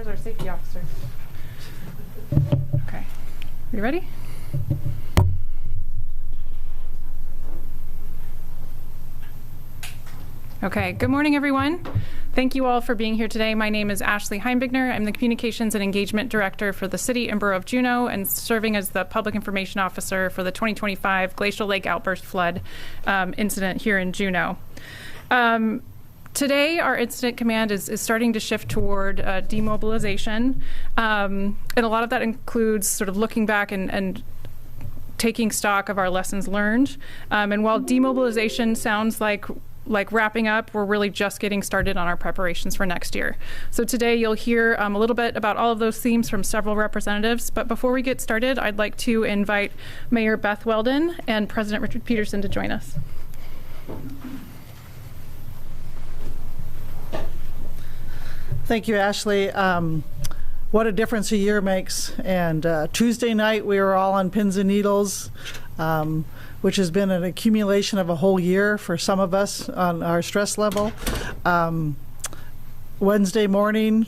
Where's our safety officer? Okay. Are you ready? Okay. Good morning, everyone. Thank you all for being here today. My name is Ashley Heimbigner. I'm the Communications and Engagement Director for the City and Borough of Juneau and serving as the Public Information Officer for the 2025 Glacial Lake Outburst flood incident here in Juneau. Today, our incident command is starting to shift toward demobilization, and a lot of that includes sort of looking back and taking stock of our lessons learned. And while demobilization sounds like wrapping up, we're really just getting started on our preparations for next year. So today you'll hear a little bit about all of those themes from several representatives. But before we get started, I'd like to invite Mayor Beth Weldon and President Richard Peterson to join us. Thank you, Ashley. What a difference a year makes. And Tuesday night, we were all on pins and needles, which has been an accumulation of a whole year for some of us on our stress level. Wednesday morning,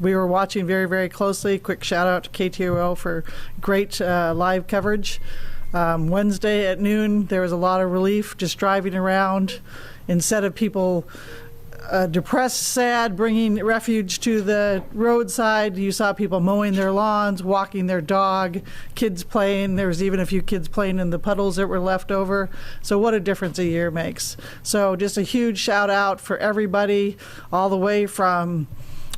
we were watching very, very closely. Quick shout out to KTOO for great live coverage. Wednesday at noon, there was a lot of relief just driving around. Instead of people depressed, sad, bringing refuge to the roadside, you saw people mowing their lawns, walking their dog, kids playing. There was even a few kids playing in the puddles that were left over. So what a difference a year makes. So just a huge shout out for everybody, all the way from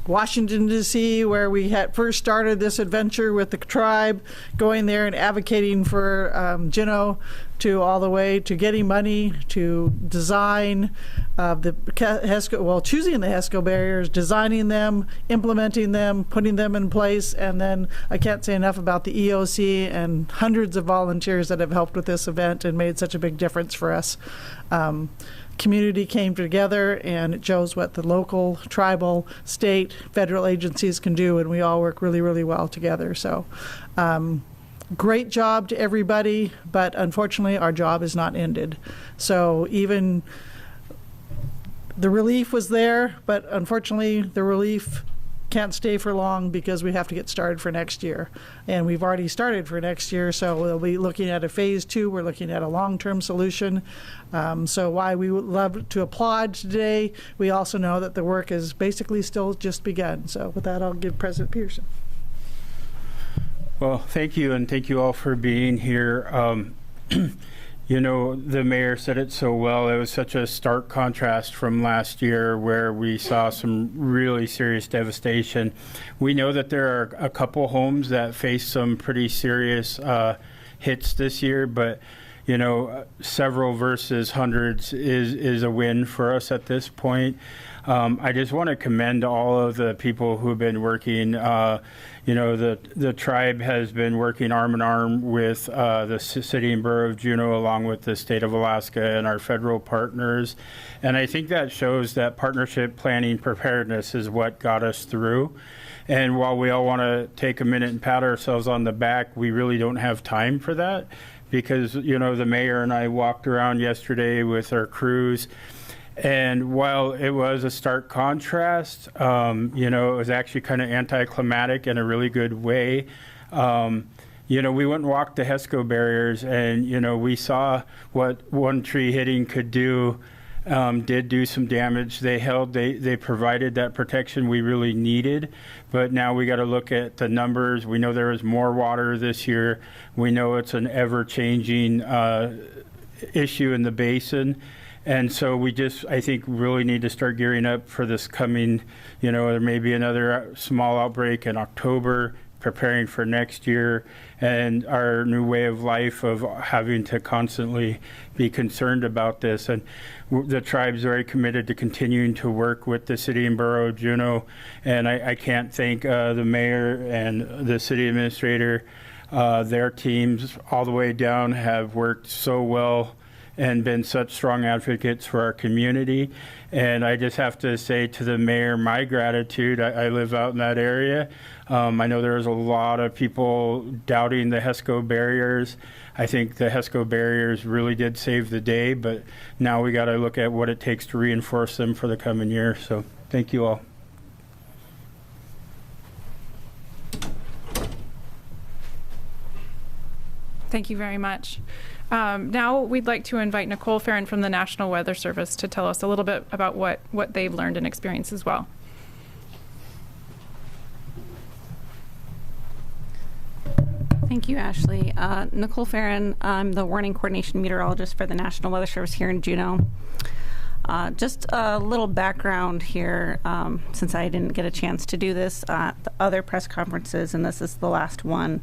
Washington, D.C., where we had first started this adventure with the tribe, going there and advocating for Juneau, to all the way to getting money to design choosing the HESCO barriers, designing them, implementing them, putting them in place, and then I can't say enough about the EOC and hundreds of volunteers that have helped with this event and made such a big difference for us. Community came together, and it shows what the local, tribal, state, federal agencies can do, and we all work really, really well together. So great job to everybody, but unfortunately our job is not ended. So even the relief was there, but unfortunately the relief can't stay for long because we have to get started for next year. And we've already started for next year, so we'll be looking at a phase 2. We're looking at a long-term solution. So while we would love to applaud today, we also know that the work is basically still just begun. So with that, I'll give President Peterson. Well, thank you, and thank you all for being here. You know, the mayor said it so well. It was such a stark contrast from last year where we saw some really serious devastation. We know that there are a couple homes that faced some pretty serious hits this year, but you know, several versus hundreds is a win for us at this point. I just want to commend all of the people who have been working. You know, the tribe has been working arm in arm with the City and Borough of Juneau, along with the state of Alaska and our federal partners. And I think that shows that partnership planning preparedness is what got us through. And while we all want to take a minute and pat ourselves on the back, we really don't have time for that because, you know, the mayor and I walked around yesterday with our crews. And while it was a stark contrast, you know, it was actually kind of anticlimactic in a really good way. You know, we went and walked the HESCO barriers, and, you know, we saw what one tree hitting could do, did do some damage. They provided that protection we really needed, but now we got to look at the numbers. We know there is more water this year. We know it's an ever-changing issue in the basin. And so we just, I think, really need to start gearing up for this coming, you know, there may be another small outbreak in October, preparing for next year, and our new way of life of having to constantly be concerned about this. And the tribe's very committed to continuing to work with the City and Borough of Juneau. And I can't thank the mayor and the city administrator. Their teams all the way down have worked so well and been such strong advocates for our community. And I just have to say to the mayor, my gratitude. I live out in that area. I know there's a lot of people doubting the HESCO barriers. I think the HESCO barriers really did save the day, but now we got to look at what it takes to reinforce them for the coming year. So thank you all. Thank you very much. Now we'd like to invite Nicole Farron from the National Weather Service to tell us a little bit about what they've learned and experienced as well. Thank you, Ashley. Nicole Farron, I'm the warning coordination meteorologist for the National Weather Service here in Juneau. Just a little background here, since I didn't get a chance to do this at the other press conferences, and this is the last one.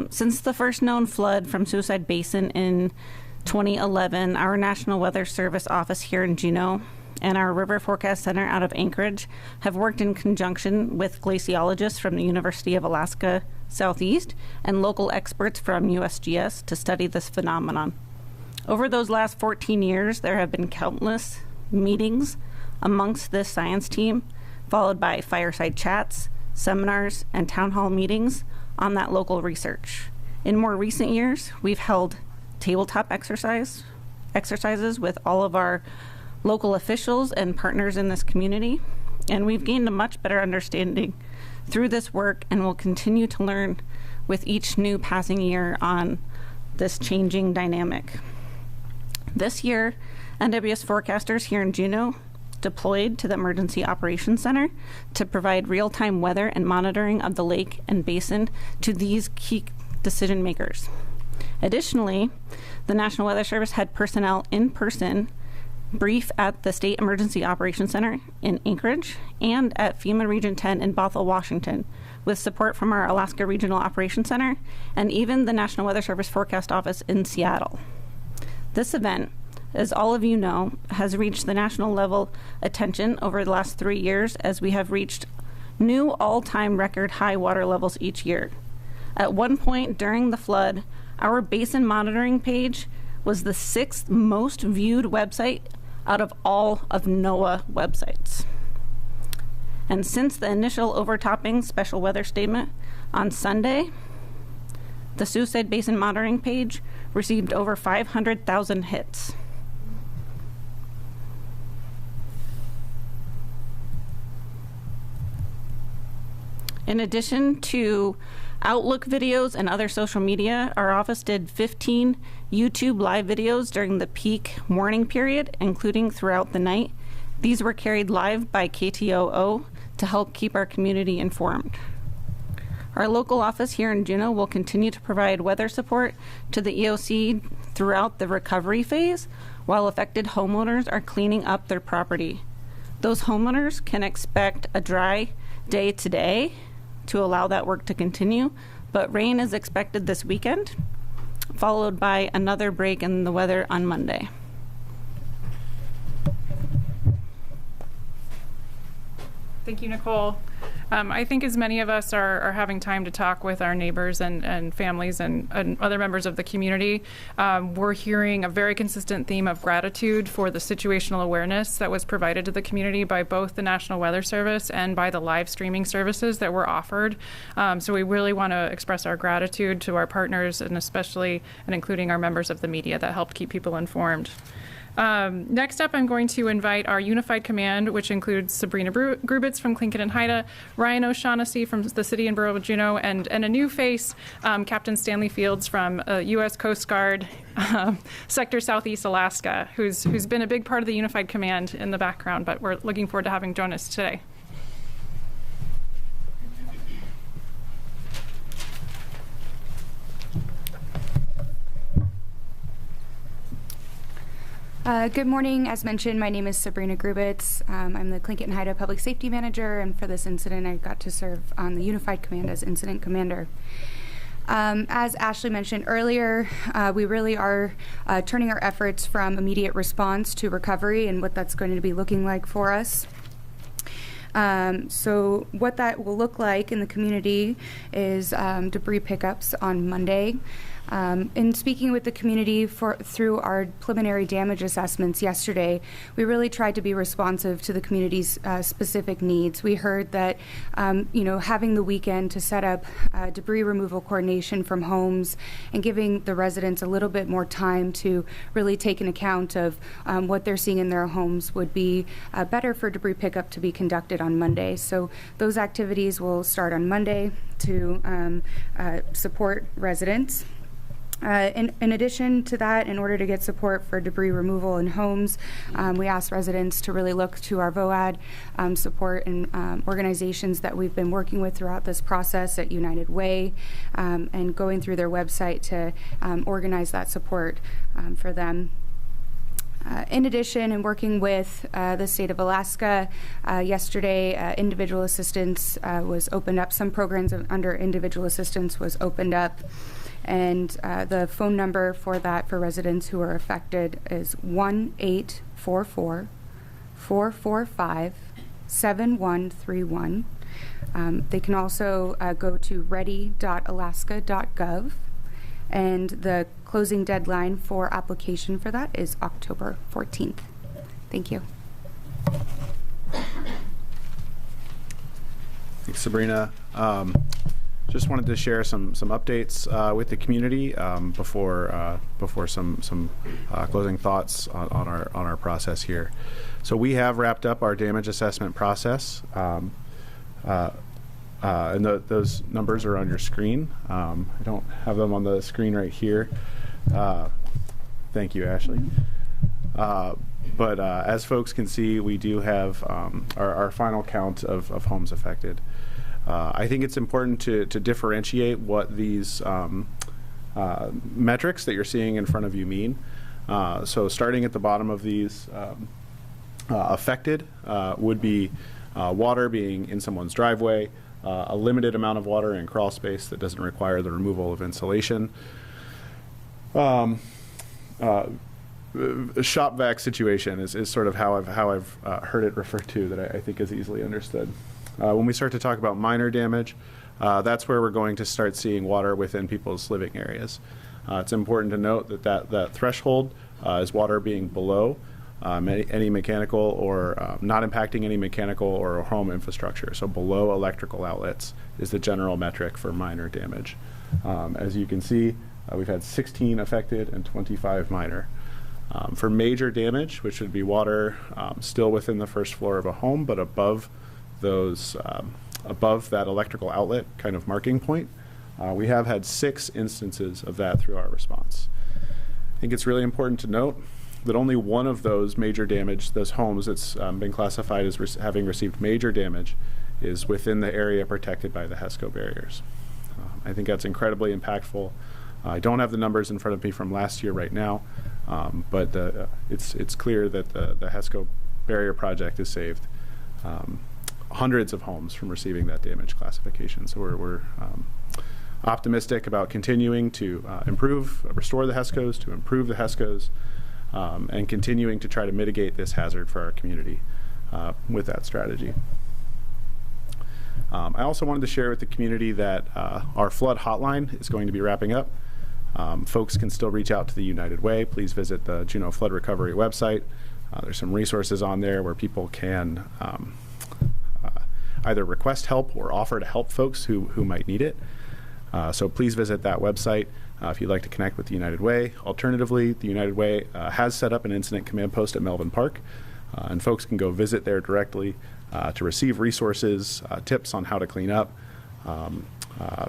Since the first known flood from Suicide Basin in 2011, our National Weather Service office here in Juneau and our River Forecast Center out of Anchorage have worked in conjunction with glaciologists from the University of Alaska Southeast and local experts from USGS to study this phenomenon. Over those last 14 years, there have been countless meetings amongst this science team, followed by fireside chats, seminars, and town hall meetings on that local research. In more recent years, we've held tabletop exercises with all of our local officials and partners in this community, and we've gained a much better understanding through this work and will continue to learn with each new passing year on this changing dynamic. This year, NWS forecasters here in Juneau deployed to the Emergency Operations Center to provide real-time weather and monitoring of the lake and basin to these key decision makers. Additionally, the National Weather Service had personnel in person brief at the State Emergency Operations Center in Anchorage and at FEMA Region 10 in Bothell, Washington, with support from our Alaska Regional Operations Center and even the National Weather Service Forecast Office in Seattle. This event, as all of you know, has reached the national level attention over the last 3 years as we have reached new all-time record high water levels each year. At one point during the flood, our basin monitoring page was the 6th most viewed website out of all of NOAA websites. And since the initial overtopping special weather statement on Sunday, the Suicide Basin monitoring page received over 500,000 hits. In addition to Outlook videos and other social media, our office did 15 YouTube live videos during the peak morning period, including throughout the night. These were carried live by KTOO to help keep our community informed. Our local office here in Juneau will continue to provide weather support to the EOC throughout the recovery phase while affected homeowners are cleaning up their property. Those homeowners can expect a dry day today to allow that work to continue, but rain is expected this weekend, followed by another break in the weather on Monday. Thank you, Nicole. I think as many of us are having time to talk with our neighbors and families and other members of the community, we're hearing a very consistent theme of gratitude for the situational awareness that was provided to the community by both the National Weather Service and by the live streaming services that were offered. So we really want to express our gratitude to our partners and especially and including our members of the media that helped keep people informed. Next up, I'm going to invite our Unified Command, which includes Sabrina Grubitz from Tlingit and Haida, Ryan O'Shaughnessy from the City and Borough of Juneau, and a new face, Captain Stanley Fields from U.S. Coast Guard, Sector Southeast Alaska, who's been a big part of the Unified Command in the background, but we're looking forward to having join us today. Good morning. As mentioned, my name is Sabrina Grubitz. I'm the Tlingit and Haida Public Safety Manager, and for this incident, I got to serve on the Unified Command as Incident Commander. As Ashley mentioned earlier, we really are turning our efforts from immediate response to recovery and what that's going to be looking like for us. So what that will look like in the community is debris pickups on Monday. In speaking with the community through our preliminary damage assessments yesterday, we really tried to be responsive to the community's specific needs. We heard that, having the weekend to set up debris removal coordination from homes and giving the residents a little bit more time to really take an account of what they're seeing in their homes would be better for debris pickup to be conducted on Monday. So those activities will start on Monday to support residents. In addition to that, in order to get support for debris removal in homes, we asked residents to really look to our VOAD support and organizations that we've been working with throughout this process at United Way, and going through their website to organize that support for them. In addition, in working with the state of Alaska, yesterday individual assistance was opened up. Some programs under individual assistance was opened up. And the phone number for that for residents who are affected is 1-844-445-7131. They can also go to ready.alaska.gov, and the closing deadline for application for that is October 14th. Thank you. Thanks, Sabrina. Just wanted to share some updates with the community before some closing thoughts on our process here. So we have wrapped up our damage assessment process, and those numbers are on your screen. I don't have them on the screen right here. Thank you, Ashley. But as folks can see, we do have our final count of homes affected. I think it's important to differentiate what these metrics that you're seeing in front of you mean. So starting at the bottom of these, affected would be water being in someone's driveway, a limited amount of water in crawl space that doesn't require the removal of insulation. A shop vac situation is sort of how I've heard it referred to, that I think is easily understood. When we start to talk about minor damage, that's where we're going to start seeing water within people's living areas. It's important to note that threshold is water being below any mechanical or not impacting any mechanical or home infrastructure. So below electrical outlets is the general metric for minor damage. As you can see, we've had 16 affected and 25 minor. For major damage, which would be water still within the first floor of a home, but above that electrical outlet kind of marking point, we have had 6 instances of that through our response. I think it's really important to note that only one of those major damage, those homes that's been classified as having received major damage, is within the area protected by the HESCO barriers. I think that's incredibly impactful. I don't have the numbers in front of me from last year right now, but it's clear that the HESCO barrier project has saved hundreds of homes from receiving that damage classification. So we're optimistic about continuing to restore the HESCOs, to improve the HESCOs, and continuing to try to mitigate this hazard for our community with that strategy. I also wanted to share with the community that our flood hotline is going to be wrapping up. Folks can still reach out to the United Way. Please visit the Juneau Flood Recovery website. There's some resources on there where people can either request help or offer to help folks who might need it. So please visit that website if you'd like to connect with the United Way. Alternatively, the United Way has set up an incident command post at Melvin Park, and folks can go visit there directly to receive resources, tips on how to clean up,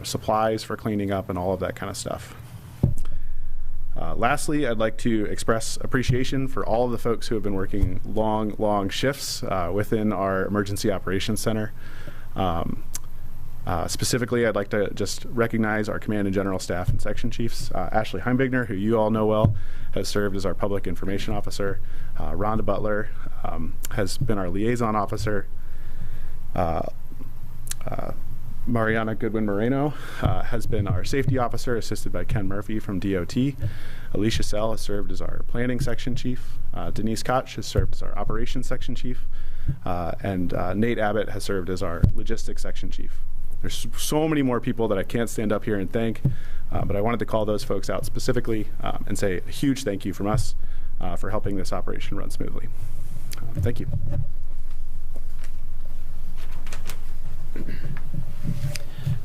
supplies for cleaning up, and all of that kind of stuff. Lastly, I'd like to express appreciation for all of the folks who have been working long shifts within our Emergency Operations Center. Specifically, I'd like to just recognize our command and general staff and section chiefs. Ashley Heimbigner, who you all know well, has served as our public information officer. Rhonda Butler has been our liaison officer. Mariana Goodwin-Moreno has been our safety officer, assisted by Ken Murphy from DOT. Alicia Sell has served as our planning section chief. Denise Koch has served as our operations section chief. And Nate Abbott has served as our logistics section chief. There's so many more people that I can't stand up here and thank, but I wanted to call those folks out specifically and say a huge thank you from us for helping this operation run smoothly. Thank you.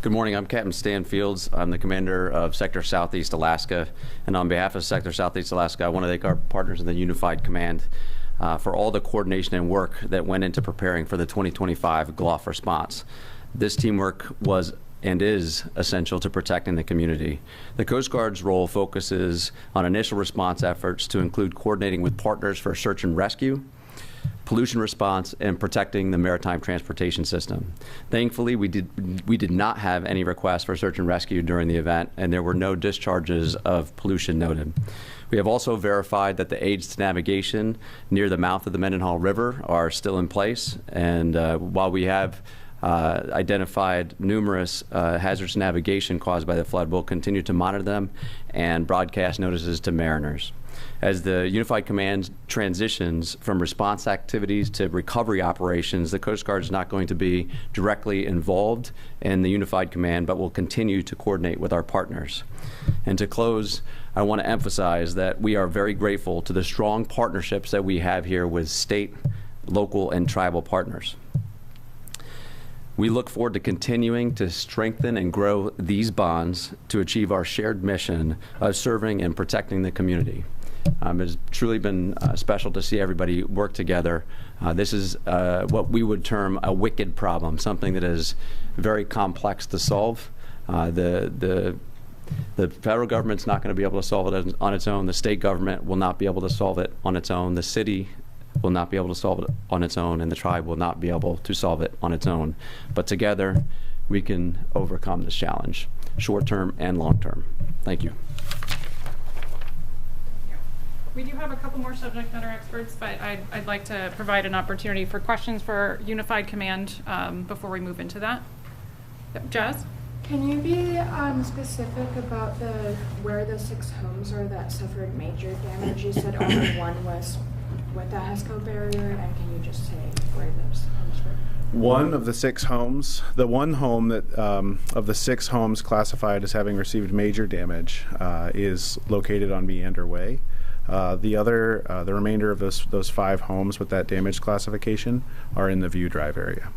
Good morning. I'm Captain Stan Fields. I'm the commander of Sector Southeast Alaska. And on behalf of Sector Southeast Alaska, I want to thank our partners in the Unified Command for all the coordination and work that went into preparing for the 2025 GLOF response. This teamwork was and is essential to protecting the community. The Coast Guard's role focuses on initial response efforts to include coordinating with partners for search and rescue, pollution response, and protecting the maritime transportation system. Thankfully, we did not have any requests for search and rescue during the event, and there were no discharges of pollution noted. We have also verified that the aids to navigation near the mouth of the Mendenhall River are still in place, and while we have identified numerous hazards to navigation caused by the flood, we'll continue to monitor them and broadcast notices to mariners. As the Unified Command transitions from response activities to recovery operations, the Coast Guard is not going to be directly involved in the Unified Command, but will continue to coordinate with our partners. And to close, I want to emphasize that we are very grateful to the strong partnerships that we have here with state, local, and tribal partners. We look forward to continuing to strengthen and grow these bonds to achieve our shared mission of serving and protecting the community. It's truly been special to see everybody work together. This is what we would term a wicked problem, something that is very complex to solve. The federal government's not going to be able to solve it on its own. The state government will not be able to solve it on its own. The city will not be able to solve it on its own, and the tribe will not be able to solve it on its own. But together, we can overcome this challenge, short-term and long-term. Thank you. We do have a couple more subject matter experts, but I'd like to provide an opportunity for questions for Unified Command before we move into that. Yep, Jazz? Can you be specific about where the 6 homes are that suffered major damage? You said only one was with the HESCO barrier, and can you just say where those homes were? One of the 6 homes, the one home that of the 6 homes classified as having received major damage is located on Meander Way. The remainder of those 5 homes with that damage classification are in the View Drive area.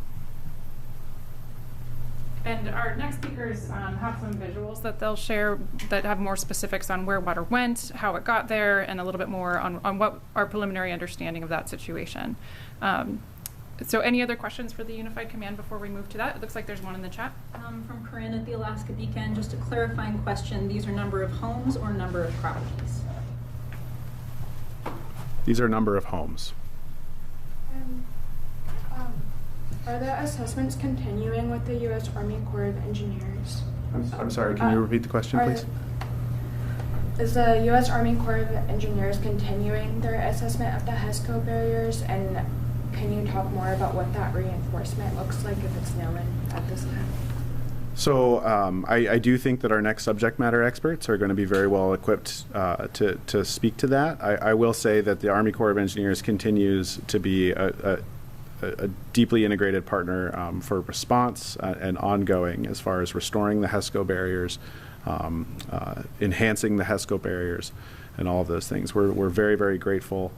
And our next speakers have some visuals that they'll share that have more specifics on where water went, how it got there, and a little bit more on what our preliminary understanding of that situation. So any other questions for the Unified Command before we move to that? It looks like there's one in the chat. From Corinne at the Alaska Beacon, just a clarifying question. These are number of homes or number of properties? These are number of homes. Are the assessments continuing with the U.S. Army Corps of Engineers? I'm sorry, can you repeat the question, please? Is the U.S. Army Corps of Engineers continuing their assessment of the HESCO barriers? And can you talk more about what that reinforcement looks like, if it's known at this time? So I do think that our next subject matter experts are going to be very well equipped to speak to that. I will say that the Army Corps of Engineers continues to be a deeply integrated partner for response and ongoing as far as restoring the HESCO barriers, enhancing the HESCO barriers, and all of those things. We're very, very grateful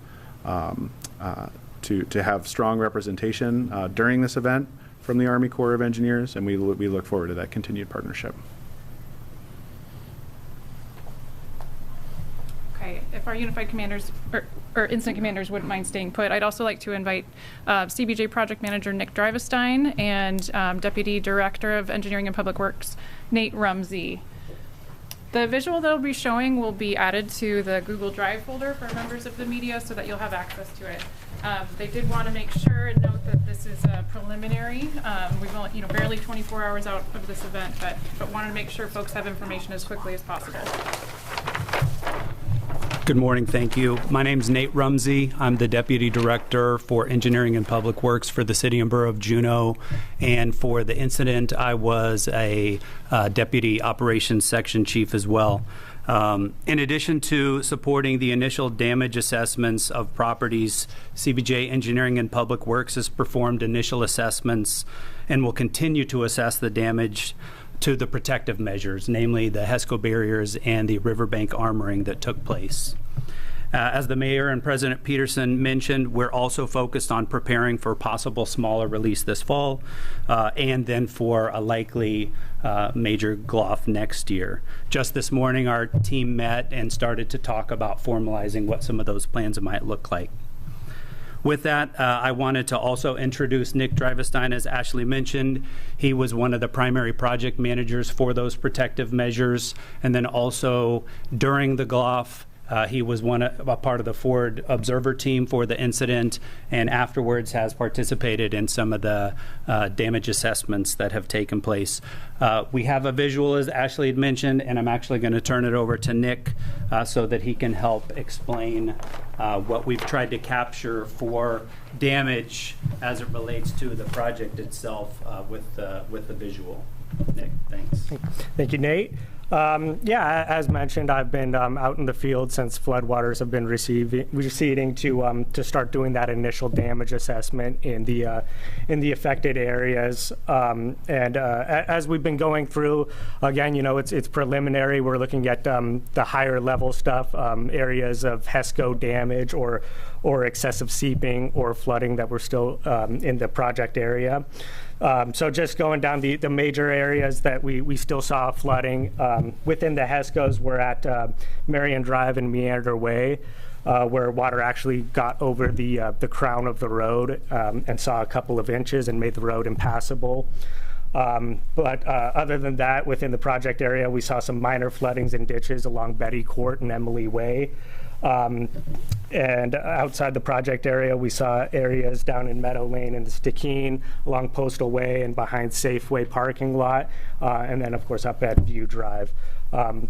to have strong representation during this event from the Army Corps of Engineers, and we look forward to that continued partnership. Okay, if our Unified Commanders or Incident Commanders wouldn't mind staying put, I'd also like to invite CBJ Project Manager Nick Drivestein and Deputy Director of Engineering and Public Works Nate Rumsey. The visual they'll be showing will be added to the Google Drive folder for members of the media so that you'll have access to it. They did want to make sure and note that this is preliminary. We've only, barely 24 hours out of this event, but wanted to make sure folks have information as quickly as possible. Good morning, thank you. My name is Nate Rumsey. I'm the Deputy Director for Engineering and Public Works for the City and Borough of Juneau. And for the incident, I was a Deputy Operations Section Chief as well. In addition to supporting the initial damage assessments of properties, CBJ Engineering and Public Works has performed initial assessments and will continue to assess the damage to the protective measures, namely the HESCO barriers and the riverbank armoring that took place. As the Mayor and President Peterson mentioned, we're also focused on preparing for possible smaller release this fall and then for a likely major GLOF next year. Just this morning, our team met and started to talk about formalizing what some of those plans might look like. With that, I wanted to also introduce Nick Drivestein. As Ashley mentioned, he was one of the primary project managers for those protective measures. And then also during the GLOF, he was a part of the Ford Observer team for the incident, and afterwards has participated in some of the damage assessments that have taken place. We have a visual, as Ashley had mentioned, and I'm actually going to turn it over to Nick so that he can help explain what we've tried to capture for damage as it relates to the project itself with the visual. Nick, thanks. Thank you, Nate. Yeah, as mentioned, I've been out in the field since floodwaters have been receding to start doing that initial damage assessment in the affected areas. As we've been going through, again, it's preliminary. We're looking at the higher level stuff, areas of HESCO damage or excessive seeping or flooding that we're still in the project area. So just going down the major areas that we still saw flooding. Within the HESCOs, we're at Marion Drive and Meander Way, where water actually got over the crown of the road and saw a couple of inches and made the road impassable. But other than that, within the project area, we saw some minor floodings in ditches along Betty Court and Emily Way. And outside the project area, we saw areas down in Meadow Lane and the Stikine, along Postal Way and behind Safeway parking lot, and then of course up at View Drive.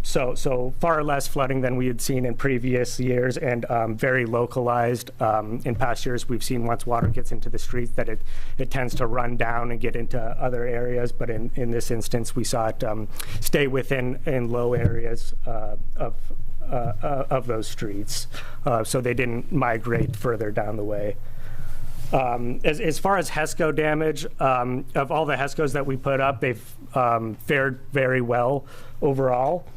So far less flooding than we had seen in previous years, and very localized. In past years, we've seen once water gets into the streets that it tends to run down and get into other areas, but in this instance, we saw it stay within low areas of those streets, so they didn't migrate further down the way. As far as HESCO damage, of all the HESCOs that we put up, they've fared very well overall.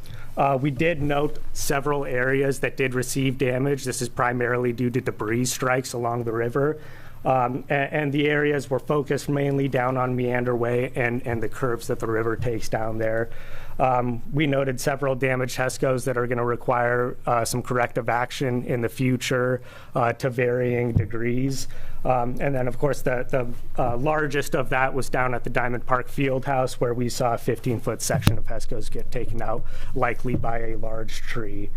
We did note several areas that did receive damage. This is primarily due to debris strikes along the river. And the areas were focused mainly down on Meander Way and the curves that the river takes down there. We noted several damaged HESCOs that are going to require some corrective action in the future to varying degrees. And then, of course, the largest of that was down at the Diamond Park Fieldhouse, where we saw a 15-foot section of HESCOs get taken out, likely by a large tree.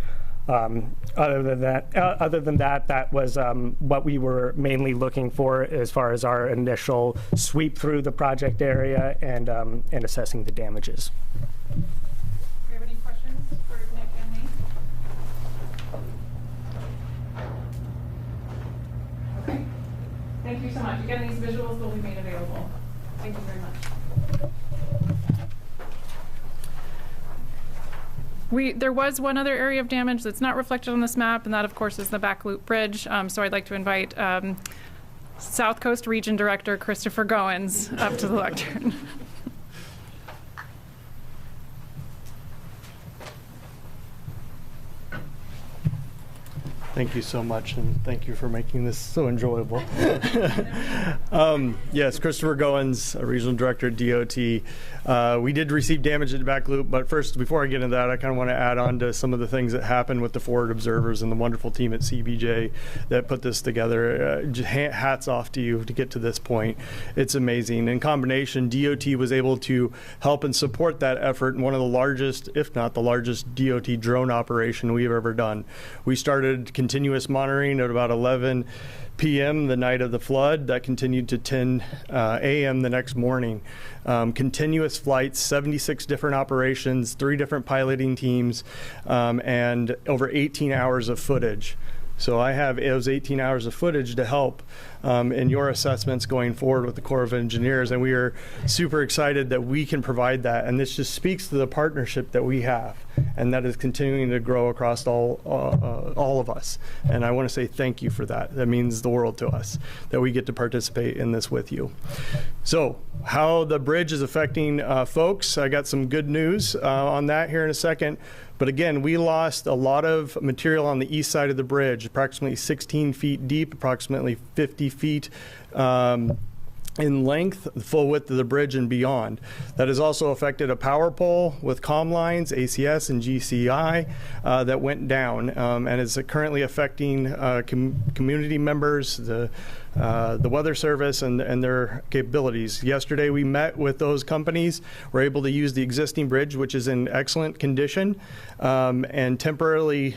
Other than that, that was what we were mainly looking for as far as our initial sweep through the project area and assessing the damages. Do you have any questions for Nick and Nate? Okay. Thank you so much. Again, these visuals will be made available. Thank you very much. There was one other area of damage that's not reflected on this map, and that, of course, is the Back Loop Bridge. So I'd like to invite South Coast Region Director Christopher Goins up to the lectern. Thank you so much, and thank you for making this so enjoyable. Yes, Christopher Goins, Regional Director at DOT. We did receive damage at the back loop, but first, before I get into that, I kind of want to add on to some of the things that happened with the Ford Observers and the wonderful team at CBJ that put this together. Hats off to you to get to this point. It's amazing. In combination, DOT was able to help and support that effort in one of the largest, if not the largest, DOT drone operation we've ever done. We started continuous monitoring at about 11 p.m. the night of the flood. That continued to 10 a.m. the next morning. Continuous flights, 76 different operations, 3 different piloting teams, and over 18 hours of footage. So I have those 18 hours of footage to help in your assessments going forward with the Corps of Engineers, and we are super excited that we can provide that. And this just speaks to the partnership that we have, and that is continuing to grow across all of us. And I want to say thank you for that. That means the world to us that we get to participate in this with you. So how the bridge is affecting folks, I got some good news on that here in a second. But again, we lost a lot of material on the east side of the bridge, approximately 16 feet deep, approximately 50 feet in length, the full width of the bridge and beyond. That has also affected a power pole with comm lines, ACS and GCI, that went down, and is currently affecting community members, the Weather Service, and their capabilities. Yesterday we met with those companies. We're able to use the existing bridge, which is in excellent condition, and temporarily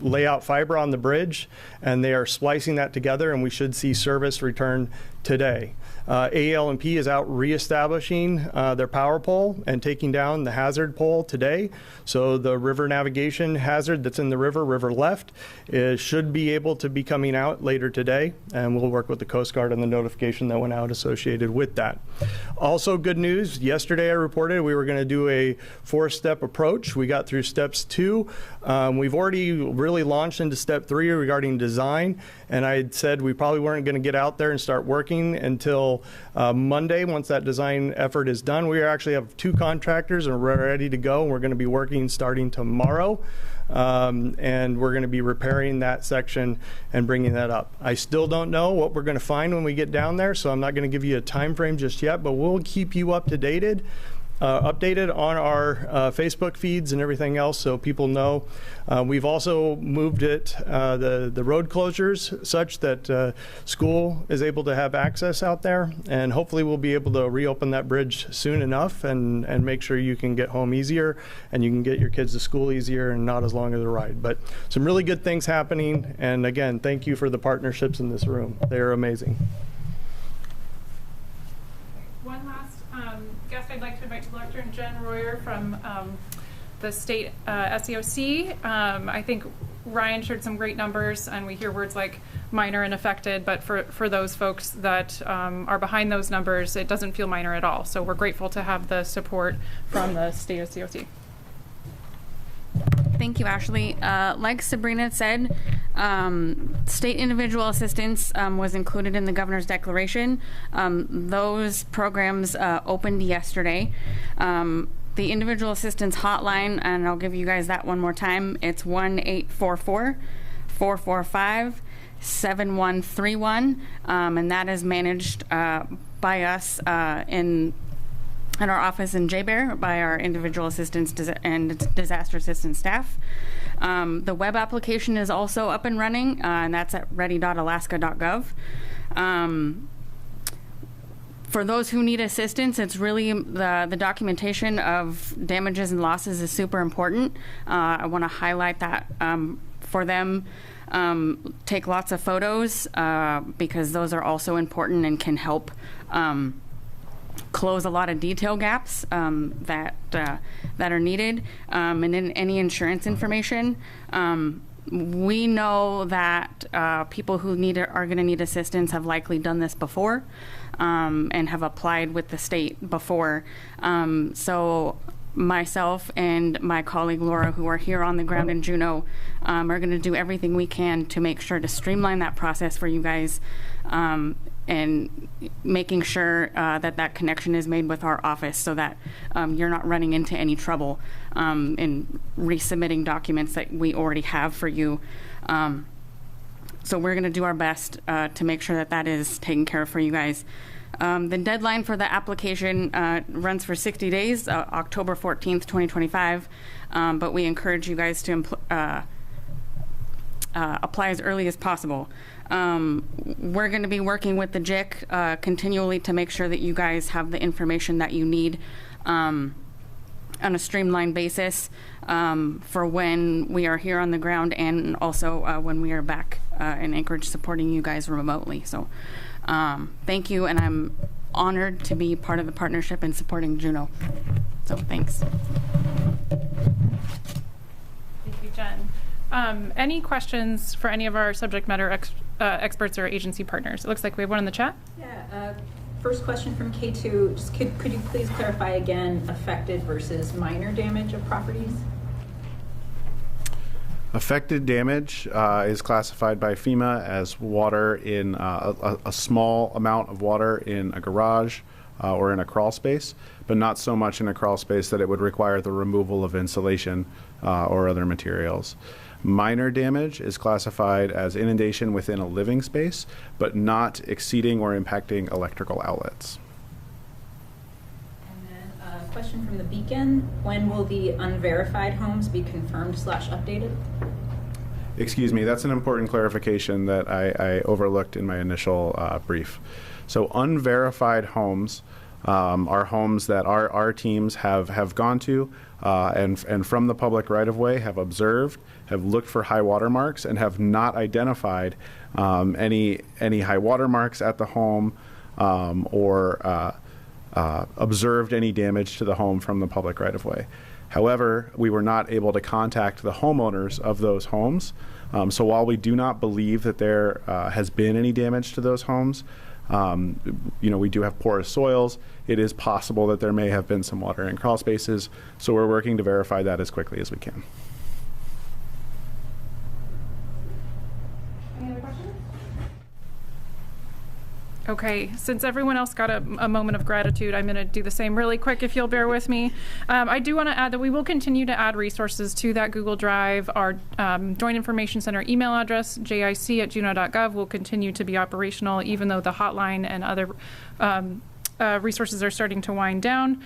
lay out fiber on the bridge, and they are splicing that together, and we should see service return today. AEL&P is out reestablishing their power pole and taking down the hazard pole today. So the river navigation hazard that's in the river left, should be able to be coming out later today, and we'll work with the Coast Guard on the notification that went out associated with that. Also good news, yesterday I reported we were going to do a 4-step approach. We got through steps 2. We've already really launched into step 3 regarding design, and I had said we probably weren't going to get out there and start working until Monday. Once that design effort is done, we actually have 2 contractors and we're ready to go, and we're going to be working starting tomorrow. And we're going to be repairing that section and bringing that up. I still don't know what we're going to find when we get down there, so I'm not going to give you a time frame just yet, but we'll keep you updated on our Facebook feeds and everything else, so people know. We've also moved it, the road closures, such that school is able to have access out there, and hopefully we'll be able to reopen that bridge soon enough and make sure you can get home easier and you can get your kids to school easier and not as long of a ride. But some really good things happening, and again, thank you for the partnerships in this room. They are amazing. One last guest I'd like to invite, Dr. Jen Royer from the state SEOC. I think Ryan shared some great numbers, and we hear words like minor and affected, but for those folks that are behind those numbers, it doesn't feel minor at all. So we're grateful to have the support from the state SEOC. Thank you, Ashley. Like Sabrina said, state individual assistance was included in the governor's declaration. Those programs opened yesterday. The individual assistance hotline, and I'll give you guys that one more time, it's 1-844-445-7131, and that is managed by us in our office in J-Bear by our individual assistance and disaster assistance staff. The web application is also up and running, and that's at ready.alaska.gov. For those who need assistance, it's really the documentation of damages and losses is super important. I want to highlight that for them. Take lots of photos because those are also important and can help close a lot of detail gaps that are needed, and then any insurance information. We know that people who are going to need assistance have likely done this before and have applied with the state before. So myself and my colleague Laura, who are here on the ground in Juneau, are going to do everything we can to make sure to streamline that process for you guys, and making sure that connection is made with our office so that you're not running into any trouble in resubmitting documents that we already have for you. So we're going to do our best to make sure that is taken care of for you guys. The deadline for the application runs for 60 days, October 14th, 2025, but we encourage you guys to apply as early as possible. We're going to be working with the JIC continually to make sure that you guys have the information that you need on a streamlined basis for when we are here on the ground, and also when we are back in Anchorage supporting you guys remotely. So thank you, and I'm honored to be part of the partnership and supporting Juneau. So thanks. Thank you, Jen. Any questions for any of our subject matter experts or agency partners? It looks like we have one in the chat. Yeah. First question from KTOO. Just could you please clarify again affected versus minor damage of properties? Affected damage is classified by FEMA as water in a small amount of water in a garage, or in a crawl space, but not so much in a crawl space that it would require the removal of insulation or other materials. Minor damage is classified as inundation within a living space, but not exceeding or impacting electrical outlets. And then a question from the Beacon. When will the unverified homes be confirmed/updated? Excuse me, that's an important clarification that I overlooked in my initial brief. So unverified homes are homes that our teams have gone to and from the public right-of-way have observed, have looked for high water marks, and have not identified any high water marks at the home or observed any damage to the home from the public right-of-way. However, we were not able to contact the homeowners of those homes. So while we do not believe that there has been any damage to those homes, we do have porous soils. It is possible that there may have been some water in crawl spaces. So we're working to verify that as quickly as we can. Any other questions? Okay, since everyone else got a moment of gratitude, I'm going to do the same really quick if you'll bear with me. I do want to add that we will continue to add resources to that Google Drive. Our Joint Information Center email address, jic@juneau.gov, will continue to be operational, even though the hotline and other resources are starting to wind down.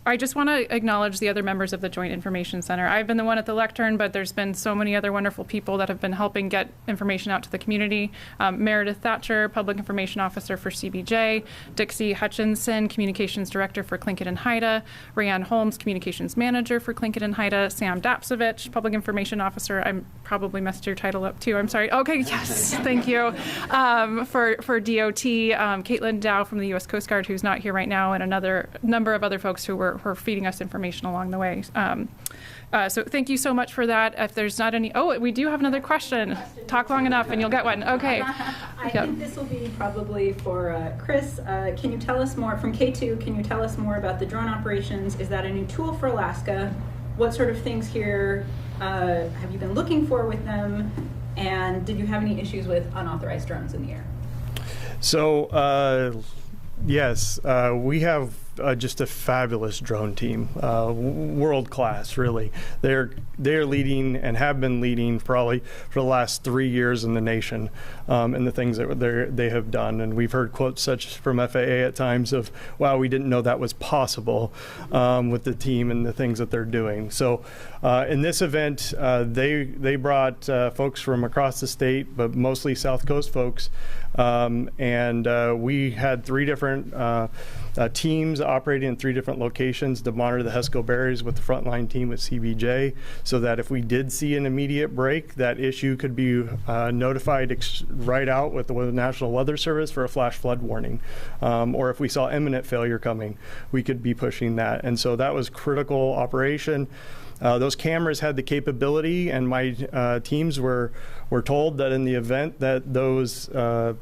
I just want to acknowledge the other members of the Joint Information Center. I've been the one at the lectern, but there's been so many other wonderful people that have been helping get information out to the community. Meredith Thatcher, Public Information Officer for CBJ, Dixie Hutchinson, Communications Director for Tlingit and Haida, Rayanne Holmes, Communications Manager for Tlingit and Haida, Sam Dapsovich, Public Information Officer. I'm probably messed your title up too. I'm sorry. Okay, yes, thank you. For DOT, Caitlin Dow from the U.S. Coast Guard, who's not here right now, and another number of other folks who were feeding us information along the way. So thank you so much for that. If there's not any, we do have another question. Talk long enough and you'll get one. Okay. I think this will be probably for Chris. Can you tell us more, from KTOO, can you tell us more about the drone operations? Is that a new tool for Alaska? What sort of things here have you been looking for with them? And did you have any issues with unauthorized drones in the air? So, yes, we have just a fabulous drone team, world class, really. They're leading and have been leading probably for the last 3 years in the nation in the things that they have done. And we've heard quotes such from FAA at times of, "Wow, we didn't know that was possible," with the team and the things that they're doing. So in this event, they brought folks from across the state, but mostly South Coast folks, and we had 3 different teams operating in 3 different locations to monitor the HESCO barriers with the frontline team at CBJ, so that if we did see an immediate break, that issue could be notified right out with the National Weather Service for a flash flood warning. Or if we saw imminent failure coming, we could be pushing that. And so that was critical operation. Those cameras had the capability, and my teams were told that in the event that those the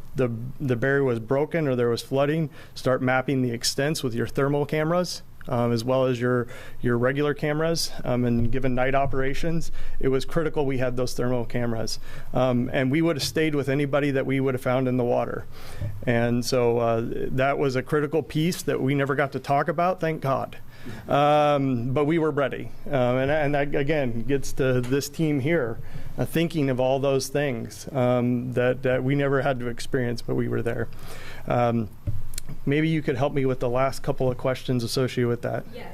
barrier was broken or there was flooding, start mapping the extents with your thermal cameras, as well as your regular cameras. And given night operations, it was critical we had those thermal cameras. And we would have stayed with anybody that we would have found in the water. And so that was a critical piece that we never got to talk about, thank God. But we were ready. And that, again, gets to this team here, thinking of all those things that we never had to experience, but we were there. Maybe you could help me with the last couple of questions associated with that. Yeah.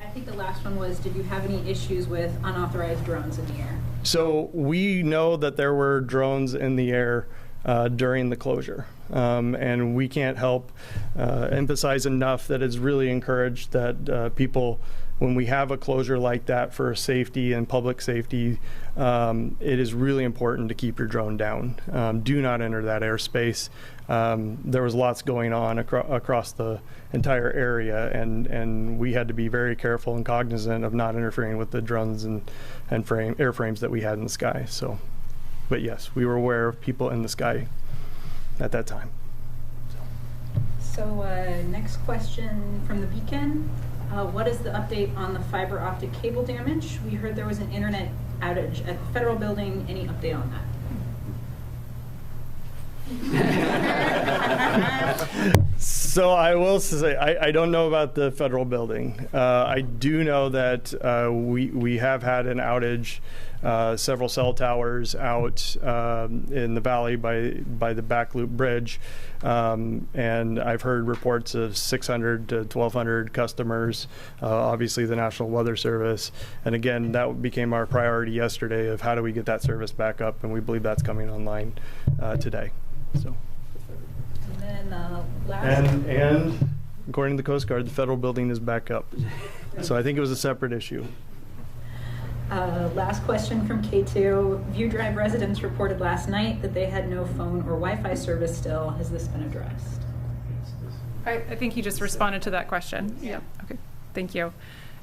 I think the last one was, did you have any issues with unauthorized drones in the air? So we know that there were drones in the air during the closure. And we can't help emphasize enough that it's really encouraged that people, when we have a closure like that for safety and public safety, it is really important to keep your drone down. Do not enter that airspace. There was lots going on across the entire area, and we had to be very careful and cognizant of not interfering with the drones and airframes that we had in the sky. So, but yes, we were aware of people in the sky at that time. So next question from the Beacon. What is the update on the fiber optic cable damage? We heard there was an internet outage at the federal building. Any update on that? So I will say, I don't know about the federal building. I do know that we have had an outage, several cell towers out in the valley by the back loop bridge. And I've heard reports of 600 to 1,200 customers, obviously the National Weather Service. And again, that became our priority yesterday of how do we get that service back up, and we believe that's coming online today. So. And then last. And according to the Coast Guard, the federal building is back up. So I think it was a separate issue. Last question from KTOO. View Drive residents reported last night that they had no phone or Wi-Fi service still. Has this been addressed? I think he just responded to that question. Yeah. Okay. Thank you.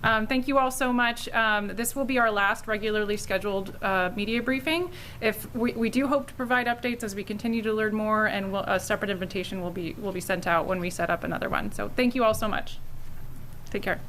Thank you all so much. This will be our last regularly scheduled media briefing. If we do hope to provide updates as we continue to learn more, and a separate invitation will be sent out when we set up another one. So thank you all so much. Take care.